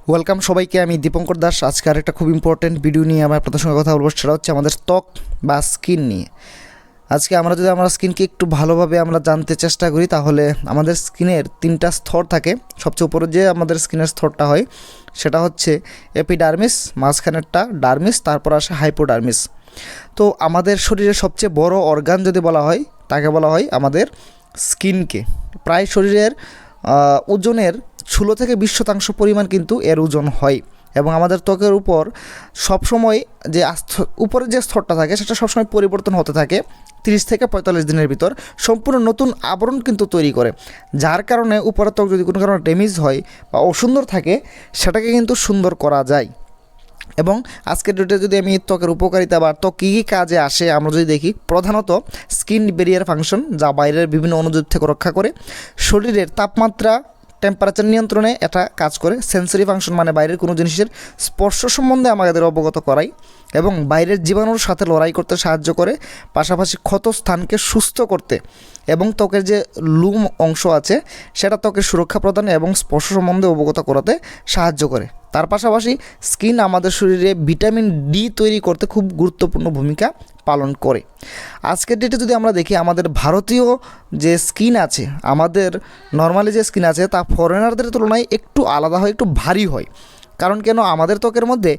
Welcome সবাইকে। আমি দীপঙ্কর দাস। আজকে আরেকটা খুব ইম্পর্টেন্ট ভিডিও নিয়ে আমি আপনাদের সঙ্গে কথা বলবো। সেটা হচ্ছে আমাদের ত্বক বা স্কিন নিয়ে। আজকে যদি আমরা স্কিনকে একটু ভালোভাবে আমরা জানতে চেষ্টা করি, তাহলে আমাদের স্কিনের তিনটা স্তর থাকে। সবচেয়ে উপরে যে আমাদের স্কিনের স্তরটা হয় সেটা হচ্ছে এপিডার্মিস, মাঝখানেরটা ডার্মিস, তারপর আসে হাইপোডার্মিস। তো আমাদের শরীরের সবচেয়ে বড় অর্গান যদি বলা হয়, তাকে বলা হয় আমাদের স্কিনকে। প্রায় শরীরের ওজনের 16 থেকে 20% পরিমাণ কিন্তু এর ওজন হয়। এবং আমাদের ত্বকের উপর সবসময় যে উপরের যে স্তরটা থাকে সেটা সবসময় পরিবর্তন হতে থাকে 30 থেকে 45 দিনের ভিতর। সম্পূর্ণ নতুন আবরণ কিন্তু তৈরি করে, যার কারণে উপরের ত্বক যদি কোনো কারণে ড্যামেজ হয় বা অসুন্দর থাকে, সেটাকে কিন্তু সুন্দর করা যায়। এবং আজকের ডেটে যদি আমি ত্বকের উপকারিতা বা ত্বক কী কী কাজে আসে আমরা যদি দেখি, প্রধানত স্কিন ব্যারিয়ার ফাংশন, যা বাইরের বিভিন্ন অণুজীব থেকে রক্ষা করে। শরীরের তাপমাত্রা টেম্পারেচার নিয়ন্ত্রণে এটা কাজ করে। সেন্সরি ফাংশন, মানে বাইরের কোনো জিনিসের স্পর্শ সম্বন্ধে আমাদের অবগত করায় এবং বাইরের জীবাণুর সাথে লড়াই করতে সাহায্য করে। পাশাপাশি ক্ষত স্থানকে সুস্থ করতে এবং ত্বকের যে লুম অংশ আছে সেটা ত্বকের সুরক্ষা প্রদান এবং স্পর্শ সম্বন্ধে অবগত করাতে সাহায্য করে। তার পাশাপাশি স্কিন আমাদের শরীরে ভিটামিন ডি তৈরি করতে খুব গুরুত্বপূর্ণ ভূমিকা পালন করে। আজকের ডেটে যদি আমরা দেখি, আমাদের ভারতীয় যে স্কিন আছে, আমাদের নর্মালি যে স্কিন আছে তা ফরেনারদের তুলনায় একটু আলাদা হয়, একটু ভারী হয়। কারণ কেন? আমাদের ত্বকের মধ্যে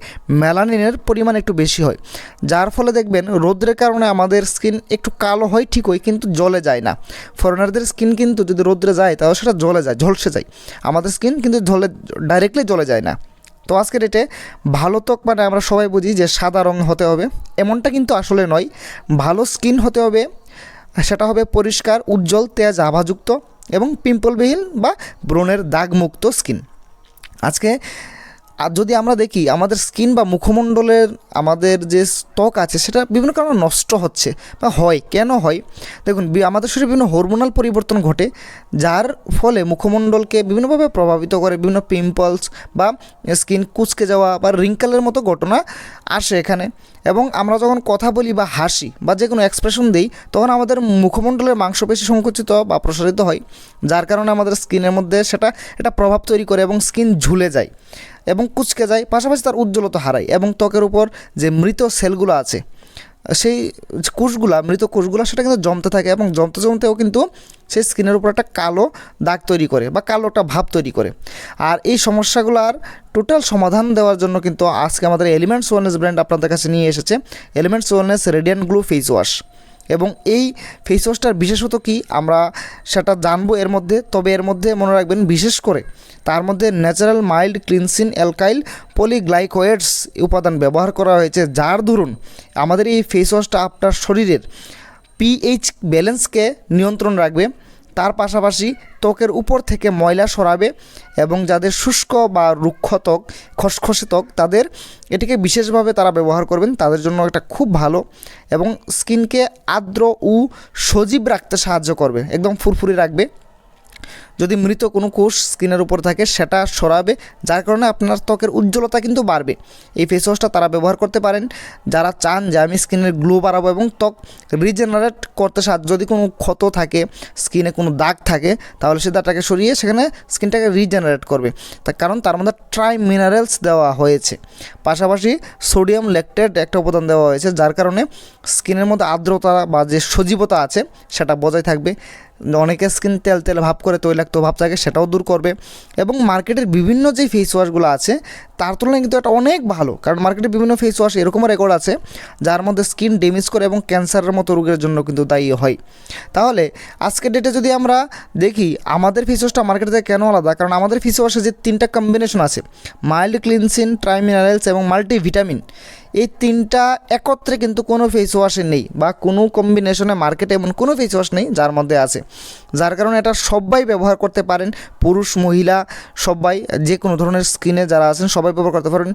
মেলানিনের পরিমাণ একটু বেশি হয়, যার ফলে দেখবেন রৌদ্রের কারণে আমাদের স্কিন একটু কালো হয় ঠিকই, কিন্তু জ্বলে যায় না। ফরেনারদের স্কিন কিন্তু যদি রৌদ্রে যায় তাহলে সেটা জ্বলে যায়, ঝলসে যায়। আমাদের স্কিন কিন্তু ডাইরেক্টলি জ্বলে যায় না। তো আজকের ডেটে ভালো ত্বক মানে আমরা সবাই বুঝি যে সাদা রং হতে হবে, এমনটা কিন্তু আসলে নয়। ভালো স্কিন হতে হবে, সেটা হবে পরিষ্কার, উজ্জ্বল, তেজ, আভাযুক্ত এবং পিম্পলবিহীন বা ব্রণের দাগমুক্ত স্কিন। আজকে আর যদি আমরা দেখি আমাদের স্কিন বা মুখমণ্ডলের আমাদের যে ত্বক আছে সেটা বিভিন্ন কারণে নষ্ট হচ্ছে বা হয়। কেন হয়? দেখুন, আমাদের শরীরে বিভিন্ন হরমোনাল পরিবর্তন ঘটে, যার ফলে মুখমণ্ডলকে বিভিন্নভাবে প্রভাবিত করে। বিভিন্ন পিম্পলস বা স্কিন কুঁচকে যাওয়া বা রিঙ্কেলের মতো ঘটনা আসে এখানে। এবং আমরা যখন কথা বলি বা হাসি বা যে কোনো এক্সপ্রেশন দিই, তখন আমাদের মুখমণ্ডলের মাংসপেশি সংকুচিত বা প্রসারিত হয়, যার কারণে আমাদের স্কিনের মধ্যে এটা প্রভাব তৈরি করে এবং স্কিন ঝুলে যায় এবং কুঁচকে যায়। পাশাপাশি তার উজ্জ্বলতা হারায় এবং ত্বকের উপর যে মৃত সেলগুলো আছে, সেই মৃত কোষগুলো সেটা কিন্তু জমতে থাকে এবং জমতেও কিন্তু সেই স্কিনের উপর একটা কালো দাগ তৈরি করে বা কালো একটা ভাব তৈরি করে। আর এই সমস্যাগুলোর টোটাল সমাধান দেওয়ার জন্য কিন্তু আজকে আমাদের এলিমেন্টস ওয়েলনেস ব্র্যান্ড আপনাদের কাছে নিয়ে এসেছে elements wellness radiant glow face wash. এবং এই ফেস ওয়াশটার বিশেষত কী আমরা সেটা জানবো এর মধ্যে। তবে এর মধ্যে মনে রাখবেন, বিশেষ করে তার মধ্যে ন্যাচারাল মাইল্ড ক্লিনসিং অ্যালকাইল পলিগ্লাইকোয়েডস উপাদান ব্যবহার করা হয়েছে, যার দরুন আমাদের এই ফেস ওয়াশটা আপনার শরীরের পিএইচ ব্যালেন্সকে নিয়ন্ত্রণ রাখবে। তার পাশাপাশি ত্বকের উপর থেকে ময়লা সরাবে এবং যাদের শুষ্ক বা রুক্ষ ত্বক, খসখসে ত্বক, তাদের এটিকে বিশেষভাবে তারা ব্যবহার করবেন, তাদের জন্য এটা খুব ভালো এবং স্কিনকে আর্দ্র ও সজীব রাখতে সাহায্য করবে, একদম ফুরফুরে রাখবে। যদি মৃত কোনো কোষ স্কিনের উপর থাকে সেটা সরাবে, যার কারণে আপনার ত্বকের উজ্জ্বলতা কিন্তু বাড়বে। এই ফেস ওয়াশটা তারা ব্যবহার করতে পারেন যারা চান যে আমি স্কিনের গ্লো বাড়াবো এবং ত্বক রিজেনারেট করতে সাহায্য। যদি কোনো ক্ষত থাকে, স্কিনে কোনো দাগ থাকে, তাহলে সে দাগটাকে সরিয়ে সেখানে স্কিনটাকে রিজেনারেট করবে। তার কারণ তার মধ্যে ট্রাই মিনারেলস দেওয়া হয়েছে। পাশাপাশি সোডিয়াম ল্যাকটেট একটা উপাদান দেওয়া হয়েছে, যার কারণে স্কিনের মধ্যে আর্দ্রতা বা যে সজীবতা আছে সেটা বজায় থাকবে। অনেকের স্কিন তেল তেল ভাব করে, তৈলাক্ত ভাব থাকে, সেটাও দূর করবে। এবং মার্কেটের বিভিন্ন যে ফেস ওয়াশগুলো আছে তার তুলনায় কিন্তু এটা অনেক ভালো, কারণ মার্কেটে বিভিন্ন ফেস ওয়াশ এরকমও রেকর্ড আছে যার মধ্যে স্কিন ড্যামেজ করে এবং ক্যান্সারের মতো রোগের জন্য কিন্তু দায়ী হয়। তাহলে আজকের ডেটে যদি আমরা দেখি আমাদের ফেস ওয়াশটা মার্কেট থেকে কেন আলাদা, কারণ আমাদের ফেস ওয়াশে যে তিনটা কম্বিনেশন আছে, মাইল্ড ক্লিনসিং, ট্রাই মিনারেলস এবং মাল্টিভিটামিন, এই তিনটা একত্রে কিন্তু কোনো ফেস ওয়াশে নেই বা কোনো কম্বিনেশনে মার্কেটে এমন কোনো ফেস ওয়াশ নেই যার মধ্যে আছে। যার কারণে এটা সবাই ব্যবহার করতে পারেন, পুরুষ মহিলা সবাই, যে কোনো ধরনের স্কিনে যারা আছেন সবাই ব্যবহার করতে পারেন।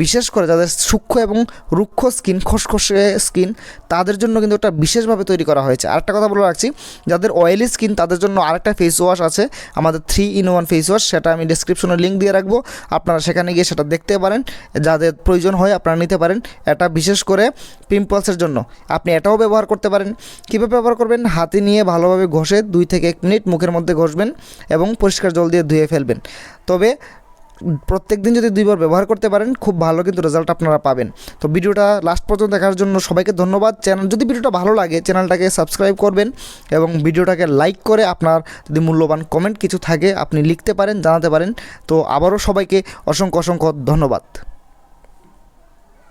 বিশেষ করে যাদের সূক্ষ্ম এবং রুক্ষ স্কিন, খসখসে স্কিন, তাদের জন্য কিন্তু এটা বিশেষভাবে তৈরি করা হয়েছে। আরেকটা কথা বলে রাখছি, যাদের অয়েলি স্কিন তাদের জন্য আরেকটা ফেস ওয়াশ আছে, আমাদের 3-in-1 ফেস ওয়াশ, সেটা আমি ডেসক্রিপশনে লিঙ্ক দিয়ে রাখবো, আপনারা সেখানে গিয়ে সেটা দেখতে পারেন। যাদের প্রয়োজন হয় আপনারা নিতে পারেন। এটা বিশেষ করে পিম্পলসের জন্য আপনি এটাও ব্যবহার করতে পারেন। কীভাবে ব্যবহার করবেন? হাতে নিয়ে ভালোভাবে ঘষে 2 থেকে 1 মিনিট মুখের মধ্যে ঘষবেন এবং পরিষ্কার জল দিয়ে ধুয়ে ফেলবেন। তবে প্রত্যেক দিন যদি 2 বার ব্যবহার করতে পারেন খুব ভালো কিন্তু রেজাল্ট আপনারা পাবেন। তো ভিডিওটা লাস্ট পর্যন্ত দেখার জন্য সবাইকে ধন্যবাদ। যদি ভিডিওটা ভালো লাগে চ্যানেলটাকে সাবস্ক্রাইব করবেন এবং ভিডিওটাকে লাইক করে আপনার যদি মূল্যবান কমেন্ট কিছু থাকে আপনি লিখতে পারেন, জানাতে পারেন। তো আবারও সবাইকে অসংখ্য ধন্যবাদ।